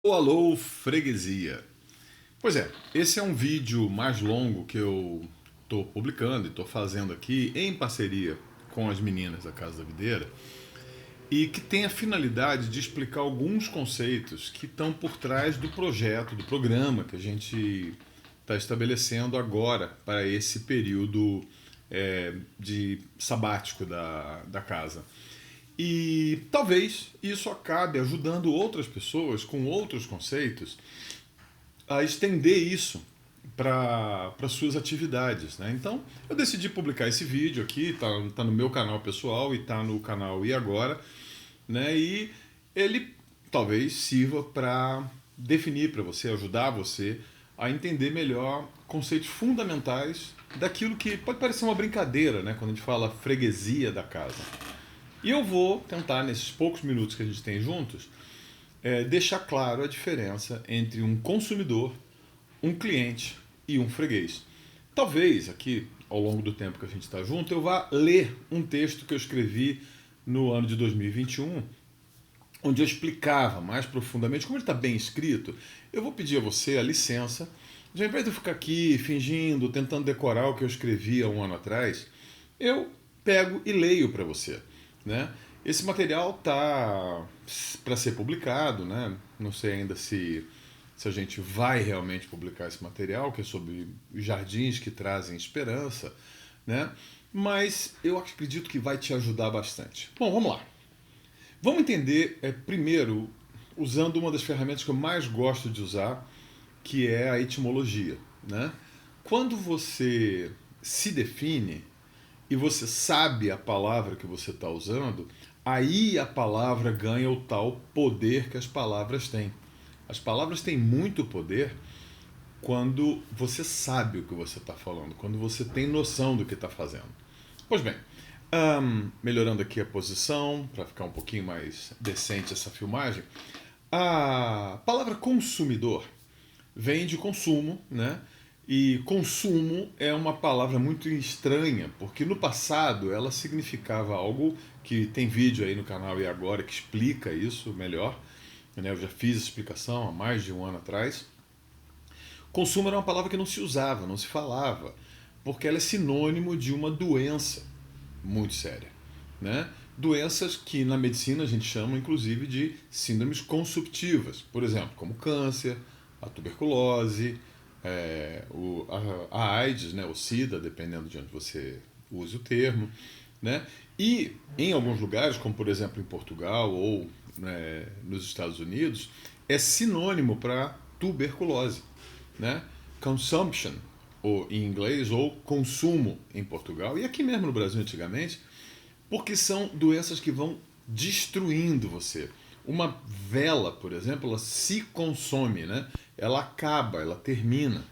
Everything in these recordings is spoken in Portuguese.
Alô, alô, freguesia. Pois é, esse é um vídeo mais longo que eu estou publicando e estou fazendo aqui em parceria com as meninas da Casa da Videira e que tem a finalidade de explicar alguns conceitos que estão por trás do projeto, do programa que a gente está estabelecendo agora para esse período de sabático da casa. E talvez isso acabe ajudando outras pessoas com outros conceitos a estender isso para suas atividades, né? Então eu decidi publicar esse vídeo aqui, tá no meu canal pessoal e tá no canal E Agora, né? E ele talvez sirva para definir para você, ajudar você a entender melhor conceitos fundamentais daquilo que pode parecer uma brincadeira, né? Quando a gente fala freguesia da casa. E eu vou tentar, nesses poucos minutos que a gente tem juntos, deixar claro a diferença entre um consumidor, um cliente e um freguês. Talvez aqui, ao longo do tempo que a gente está junto, eu vá ler um texto que eu escrevi no ano de 2021, onde eu explicava mais profundamente, como ele está bem escrito, eu vou pedir a você a licença, de ao invés de eu ficar aqui fingindo, tentando decorar o que eu escrevi há um ano atrás, eu pego e leio para você, né? Esse material tá para ser publicado, né? Não sei ainda se a gente vai realmente publicar esse material, que é sobre jardins que trazem esperança, né? Mas eu acredito que vai te ajudar bastante. Bom, vamos lá. Vamos entender primeiro usando uma das ferramentas que eu mais gosto de usar, que é a etimologia, né? Quando você se define e você sabe a palavra que você está usando, aí a palavra ganha o tal poder que as palavras têm. As palavras têm muito poder quando você sabe o que você está falando, quando você tem noção do que está fazendo. Pois bem, melhorando aqui a posição, para ficar um pouquinho mais decente essa filmagem, a palavra consumidor vem de consumo, né? E consumo é uma palavra muito estranha, porque no passado ela significava algo que tem vídeo aí no canal E Agora que explica isso melhor, né? Eu já fiz essa explicação há mais de um ano atrás. Consumo era uma palavra que não se usava, não se falava, porque ela é sinônimo de uma doença muito séria, né? Doenças que na medicina a gente chama inclusive de síndromes consumptivas, por exemplo, como câncer, a tuberculose, a AIDS, né, o SIDA, dependendo de onde você use o termo, né? E em alguns lugares, como por exemplo em Portugal ou nos Estados Unidos, é sinônimo para tuberculose, né? Consumption, ou em inglês, ou consumo em Portugal, e aqui mesmo no Brasil antigamente, porque são doenças que vão destruindo você. Uma vela, por exemplo, ela se consome, né? Ela acaba, ela termina.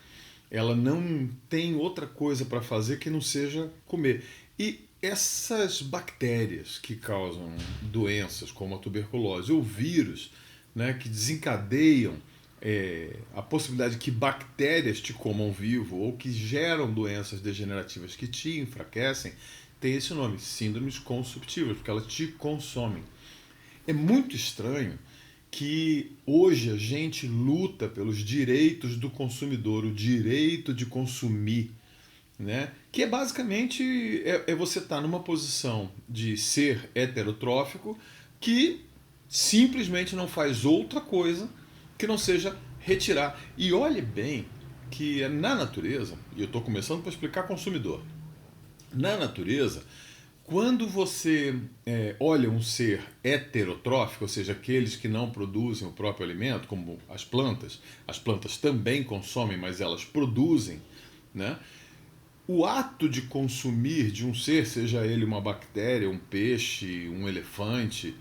Ela não tem outra coisa para fazer que não seja comer. E essas bactérias que causam doenças como a tuberculose ou vírus, né, que desencadeiam a possibilidade que bactérias te comam vivo ou que geram doenças degenerativas que te enfraquecem, tem esse nome, síndromes consumptivas, porque elas te consomem. É muito estranho que hoje a gente luta pelos direitos do consumidor, o direito de consumir, né? Que é basicamente você estar numa posição de ser heterotrófico que simplesmente não faz outra coisa que não seja retirar. E olhe bem que na natureza, e eu estou começando para explicar consumidor, na natureza, quando você olha um ser heterotrófico, ou seja, aqueles que não produzem o próprio alimento, como as plantas também consomem, mas elas produzem, né? O ato de consumir de um ser, seja ele uma bactéria, um peixe, um elefante,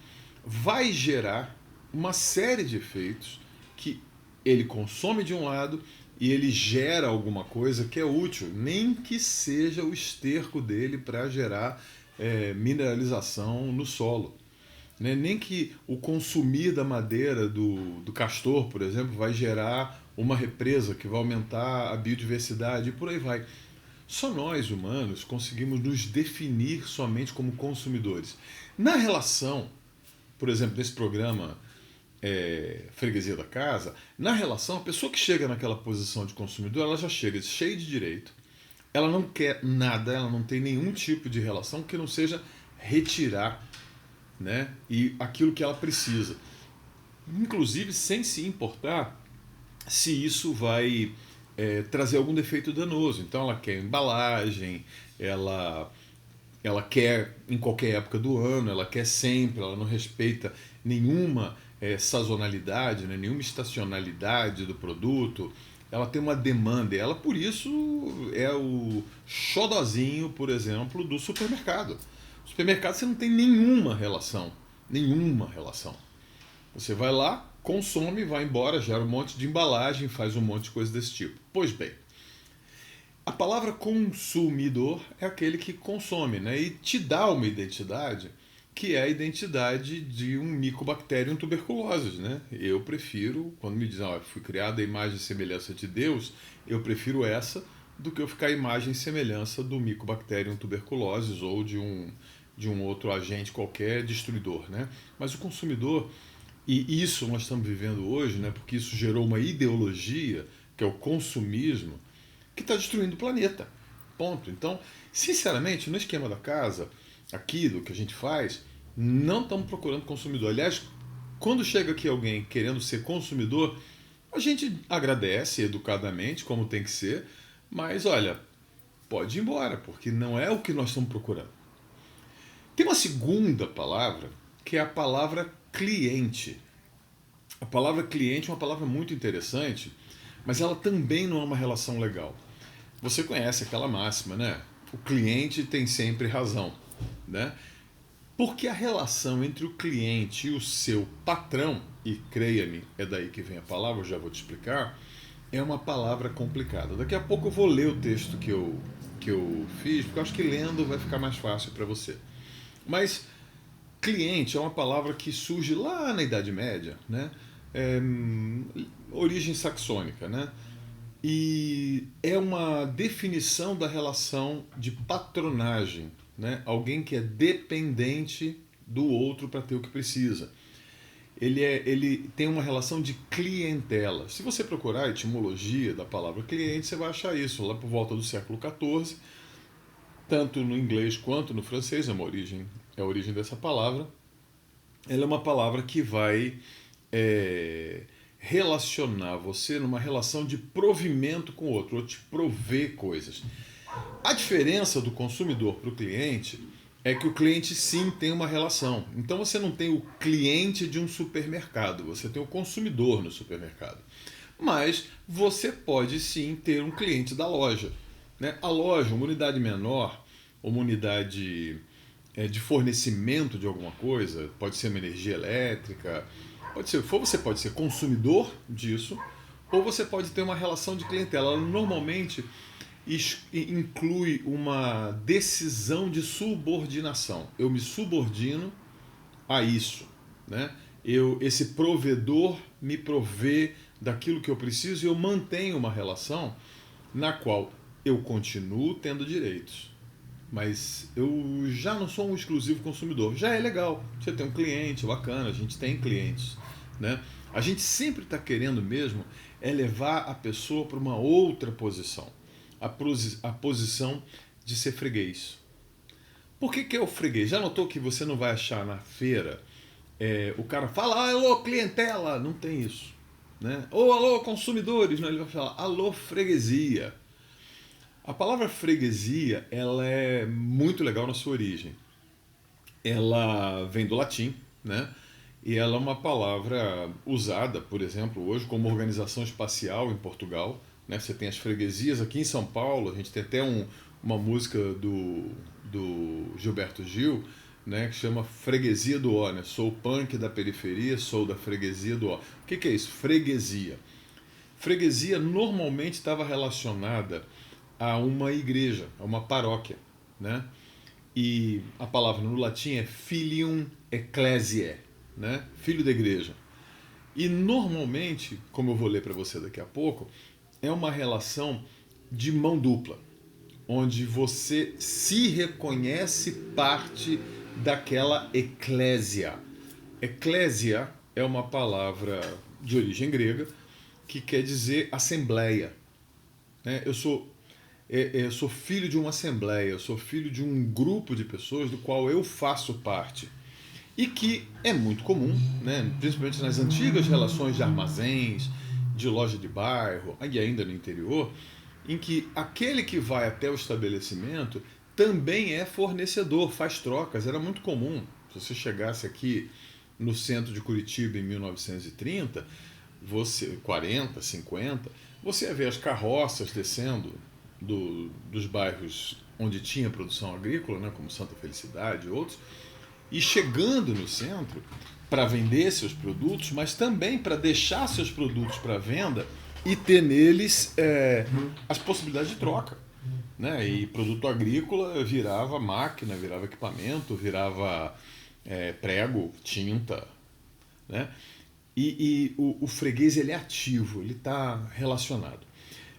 vai gerar uma série de efeitos que ele consome de um lado e ele gera alguma coisa que é útil, nem que seja o esterco dele para gerar mineralização no solo. Né? Nem que o consumir da madeira do castor, por exemplo, vai gerar uma represa que vai aumentar a biodiversidade e por aí vai. Só nós, humanos, conseguimos nos definir somente como consumidores. Na relação, por exemplo, desse programa freguesia da casa, na relação, a pessoa que chega naquela posição de consumidor, ela já chega cheia de direito, ela não quer nada, ela não tem nenhum tipo de relação que não seja retirar, né, e aquilo que ela precisa. Inclusive sem se importar se isso vai trazer algum defeito danoso. Então ela quer embalagem, ela quer em qualquer época do ano, ela quer sempre, ela não respeita nenhuma sazonalidade, né, nenhuma estacionalidade do produto. Ela tem uma demanda, e ela por isso é o xodozinho, por exemplo, do supermercado. No supermercado você não tem nenhuma relação, nenhuma relação. Você vai lá, consome, vai embora, gera um monte de embalagem, faz um monte de coisa desse tipo. Pois bem, a palavra consumidor é aquele que consome, né? E te dá uma identidade que é a identidade de um Mycobacterium tuberculosis, né? Eu prefiro, quando me dizem, fui criado à imagem e semelhança de Deus, eu prefiro essa do que eu ficar à imagem e semelhança do Mycobacterium tuberculosis ou de um outro agente qualquer destruidor, né? Mas o consumidor, e isso nós estamos vivendo hoje, né? Porque isso gerou uma ideologia, que é o consumismo, que está destruindo o planeta. Ponto. Então, sinceramente, no esquema da casa, aqui do que a gente faz, não estamos procurando consumidor. Aliás, quando chega aqui alguém querendo ser consumidor, a gente agradece educadamente, como tem que ser, mas olha, pode ir embora, porque não é o que nós estamos procurando. Tem uma segunda palavra, que é a palavra cliente. A palavra cliente é uma palavra muito interessante, mas ela também não é uma relação legal. Você conhece aquela máxima, né? O cliente tem sempre razão, né? Porque a relação entre o cliente e o seu patrão, e creia-me, é daí que vem a palavra, eu já vou te explicar, é uma palavra complicada. Daqui a pouco eu vou ler o texto que eu fiz, porque eu acho que lendo vai ficar mais fácil para você. Mas cliente é uma palavra que surge lá na Idade Média, né? Origem saxônica, né? E é uma definição da relação de patronagem, né? Alguém que é dependente do outro para ter o que precisa. Ele tem uma relação de clientela. Se você procurar a etimologia da palavra cliente, você vai achar isso lá por volta do século XIV, tanto no inglês quanto no francês, é a origem dessa palavra. Ela é uma palavra que vai relacionar você numa relação de provimento com o outro, ou te prover coisas. A diferença do consumidor para o cliente é que o cliente sim tem uma relação. Então você não tem o cliente de um supermercado, você tem o consumidor no supermercado. Mas você pode sim ter um cliente da loja, né? A loja, uma unidade menor, uma unidade de fornecimento de alguma coisa, pode ser uma energia elétrica, você pode ser consumidor disso, ou você pode ter uma relação de clientela. Ela normalmente inclui uma decisão de subordinação. Eu me subordino a isso, né? Esse provedor me provê daquilo que eu preciso e eu mantenho uma relação na qual eu continuo tendo direitos. Mas eu já não sou um exclusivo consumidor. Já é legal. Você tem um cliente bacana, a gente tem clientes, né? A gente sempre está querendo mesmo levar a pessoa para uma outra posição. A posição de ser freguês. Por que é o freguês? Já notou que você não vai achar na feira o cara fala, alô, clientela? Não tem isso, né? Ou alô, consumidores? Não, ele vai falar, alô, freguesia. A palavra freguesia, ela é muito legal na sua origem. Ela vem do latim, né? E ela é uma palavra usada, por exemplo, hoje como organização espacial em Portugal, né? Você tem as freguesias aqui em São Paulo, a gente tem até uma música do Gilberto Gil, né, que chama Freguesia do Ó, né? Sou punk da periferia, sou da freguesia do Ó. O que é isso? Freguesia. Freguesia normalmente estava relacionada a uma igreja, a uma paróquia, né? E a palavra no latim é filium ecclesiae, né? Filho da igreja. E normalmente, como eu vou ler para você daqui a pouco, é uma relação de mão dupla, onde você se reconhece parte daquela eclésia. Eclésia é uma palavra de origem grega que quer dizer assembleia. Né? Eu sou filho de uma assembleia, eu sou filho de um grupo de pessoas do qual eu faço parte. E que é muito comum, né? Principalmente nas antigas relações de armazéns, de loja de bairro, e ainda no interior, em que aquele que vai até o estabelecimento também é fornecedor, faz trocas. Era muito comum. Se você chegasse aqui no centro de Curitiba em 1930, 40, 50, você ia ver as carroças descendo dos bairros onde tinha produção agrícola, né, como Santa Felicidade e outros, e chegando no centro para vender seus produtos, mas também para deixar seus produtos para venda e ter neles as possibilidades de troca. Né? E produto agrícola virava máquina, virava equipamento, virava prego, tinta. Né? E o freguês ele é ativo, ele está relacionado.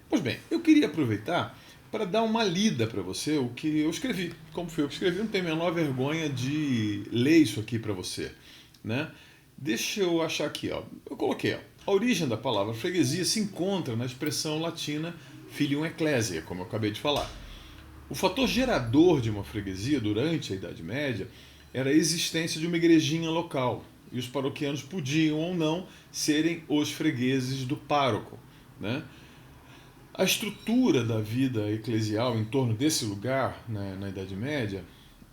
Pois bem, eu queria aproveitar para dar uma lida para você o que eu escrevi. Como foi eu que escrevi, não tenho a menor vergonha de ler isso aqui para você. Né? Deixa eu achar aqui. Ó. Eu coloquei, ó, a origem da palavra freguesia se encontra na expressão latina filium ecclesia, como eu acabei de falar. O fator gerador de uma freguesia durante a Idade Média era a existência de uma igrejinha local, e os paroquianos podiam ou não serem os fregueses do pároco. Né? A estrutura da vida eclesial em torno desse lugar, né, na Idade Média,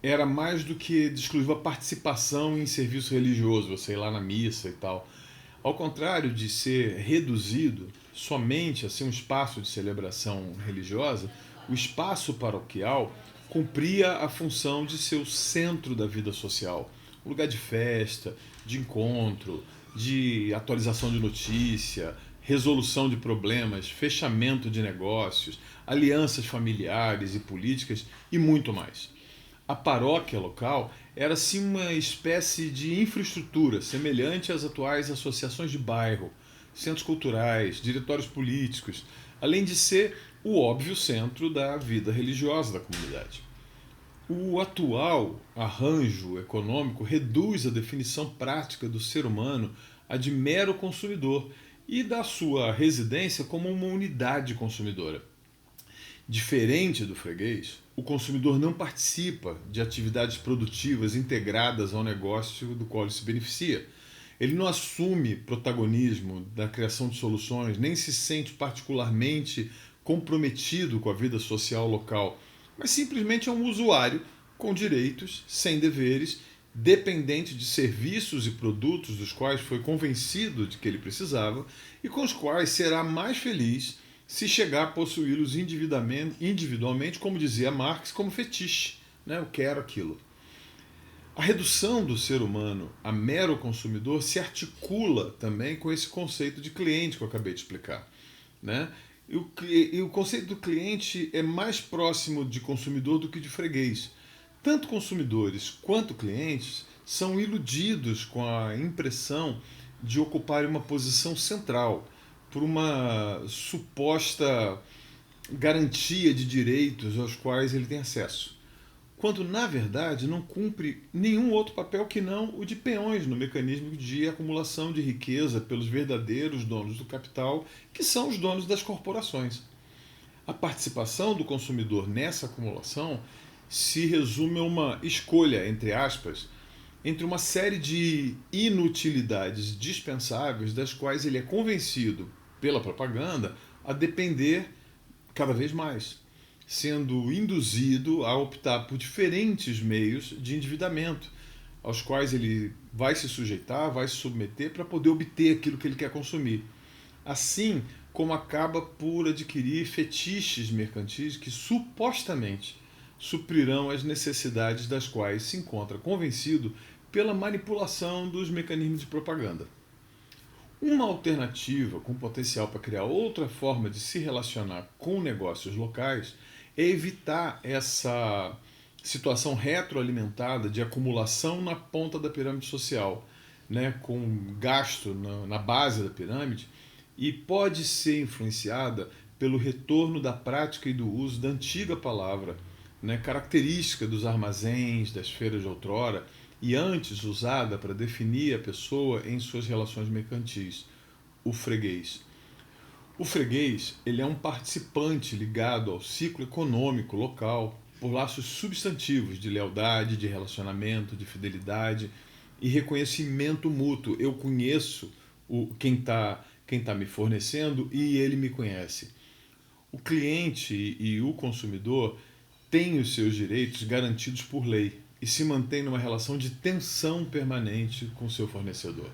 era mais do que de exclusiva participação em serviço religioso, você ir lá na missa e tal. Ao contrário de ser reduzido somente a ser um espaço de celebração religiosa, o espaço paroquial cumpria a função de ser o centro da vida social, um lugar de festa, de encontro, de atualização de notícia, resolução de problemas, fechamento de negócios, alianças familiares e políticas e muito mais. A paróquia local era sim uma espécie de infraestrutura semelhante às atuais associações de bairro, centros culturais, diretórios políticos, além de ser o óbvio centro da vida religiosa da comunidade. O atual arranjo econômico reduz a definição prática do ser humano a de mero consumidor e da sua residência como uma unidade consumidora. Diferente do freguês, o consumidor não participa de atividades produtivas integradas ao negócio do qual ele se beneficia. Ele não assume protagonismo da criação de soluções, nem se sente particularmente comprometido com a vida social local, mas simplesmente é um usuário com direitos, sem deveres, dependente de serviços e produtos dos quais foi convencido de que ele precisava e com os quais será mais feliz se chegar a possuí-los individualmente, como dizia Marx, como fetiche. Né? Eu quero aquilo. A redução do ser humano a mero consumidor se articula também com esse conceito de cliente que eu acabei de explicar. Né? E o conceito do cliente é mais próximo de consumidor do que de freguês. Tanto consumidores quanto clientes são iludidos com a impressão de ocuparem uma posição central por uma suposta garantia de direitos aos quais ele tem acesso, quando na verdade não cumpre nenhum outro papel que não o de peões no mecanismo de acumulação de riqueza pelos verdadeiros donos do capital, que são os donos das corporações. A participação do consumidor nessa acumulação se resume a uma escolha, entre aspas, entre uma série de inutilidades dispensáveis das quais ele é convencido pela propaganda a depender cada vez mais, sendo induzido a optar por diferentes meios de endividamento, aos quais ele vai se sujeitar, vai se submeter para poder obter aquilo que ele quer consumir. Assim como acaba por adquirir fetiches mercantis que supostamente suprirão as necessidades das quais se encontra convencido pela manipulação dos mecanismos de propaganda. Uma alternativa com potencial para criar outra forma de se relacionar com negócios locais é evitar essa situação retroalimentada de acumulação na ponta da pirâmide social, né, com gasto na base da pirâmide, e pode ser influenciada pelo retorno da prática e do uso da antiga palavra, né, característica dos armazéns, das feiras de outrora, e antes usada para definir a pessoa em suas relações mercantis, o freguês. O freguês, ele é um participante ligado ao ciclo econômico local por laços substantivos de lealdade, de relacionamento, de fidelidade e reconhecimento mútuo. Eu conheço quem tá me fornecendo e ele me conhece. O cliente e o consumidor têm os seus direitos garantidos por lei e se mantém numa relação de tensão permanente com seu fornecedor.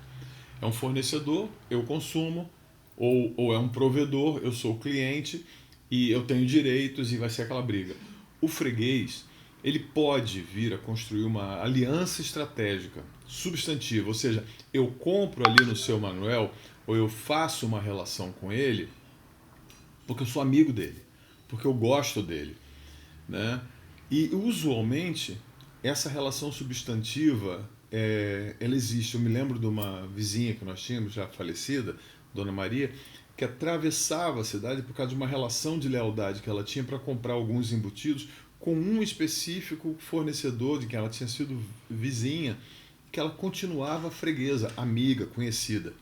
É um fornecedor, eu consumo, ou é um provedor, eu sou o cliente e eu tenho direitos e vai ser aquela briga. O freguês, ele pode vir a construir uma aliança estratégica, substantiva, ou seja, eu compro ali no seu Manuel ou eu faço uma relação com ele porque eu sou amigo dele, porque eu gosto dele, né? E usualmente essa relação substantiva ela existe. Eu me lembro de uma vizinha que nós tínhamos, já falecida, Dona Maria, que atravessava a cidade por causa de uma relação de lealdade que ela tinha para comprar alguns embutidos com um específico fornecedor de quem ela tinha sido vizinha, que ela continuava freguesa, amiga, conhecida.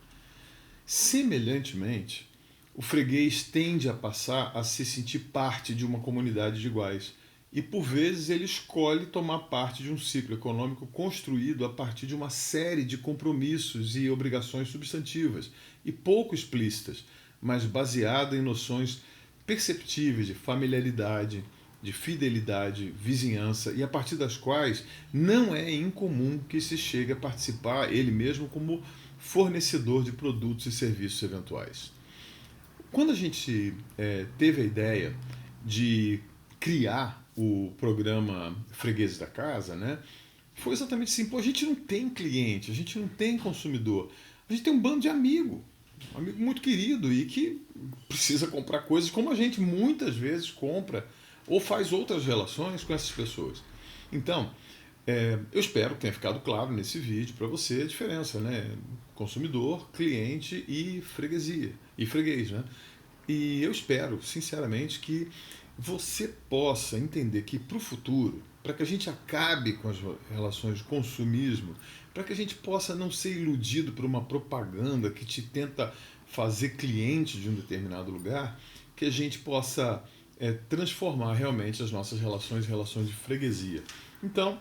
Semelhantemente, o freguês tende a passar a se sentir parte de uma comunidade de iguais. E por vezes ele escolhe tomar parte de um ciclo econômico construído a partir de uma série de compromissos e obrigações substantivas e pouco explícitas, mas baseada em noções perceptíveis de familiaridade, de fidelidade, vizinhança, e a partir das quais não é incomum que se chegue a participar ele mesmo como fornecedor de produtos e serviços eventuais. Quando a gente teve a ideia de criar o programa Fregueses da Casa, né, foi exatamente assim, pô, a gente não tem cliente, a gente não tem consumidor, a gente tem um bando de um amigo muito querido e que precisa comprar coisas como a gente muitas vezes compra ou faz outras relações com essas pessoas. Então, eu espero que tenha ficado claro nesse vídeo para você a diferença, né? Consumidor, cliente e freguesia, e freguês, né? E eu espero, sinceramente, que você possa entender que para o futuro, para que a gente acabe com as relações de consumismo, para que a gente possa não ser iludido por uma propaganda que te tenta fazer cliente de um determinado lugar, que a gente possa transformar realmente as nossas relações em relações de freguesia. Então,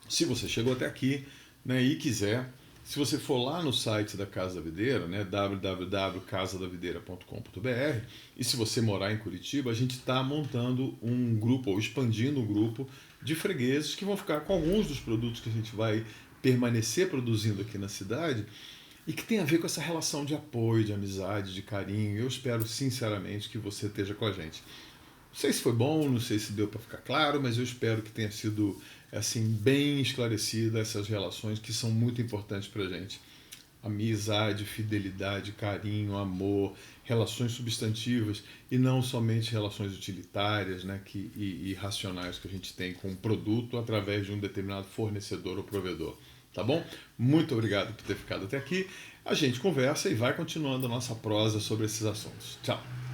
se você chegou até aqui, né, e quiser, se você for lá no site da Casa da Videira, né, www.casadavideira.com.br, e se você morar em Curitiba, a gente está montando um grupo, ou expandindo um grupo de fregueses que vão ficar com alguns dos produtos que a gente vai permanecer produzindo aqui na cidade e que tem a ver com essa relação de apoio, de amizade, de carinho. Eu espero sinceramente que você esteja com a gente. Não sei se foi bom, não sei se deu para ficar claro, mas eu espero que tenha sido assim bem esclarecida essas relações que são muito importantes para a gente. Amizade, fidelidade, carinho, amor, relações substantivas e não somente relações utilitárias, né, e racionais que a gente tem com um produto através de um determinado fornecedor ou provedor. Tá bom? Muito obrigado por ter ficado até aqui. A gente conversa e vai continuando a nossa prosa sobre esses assuntos. Tchau!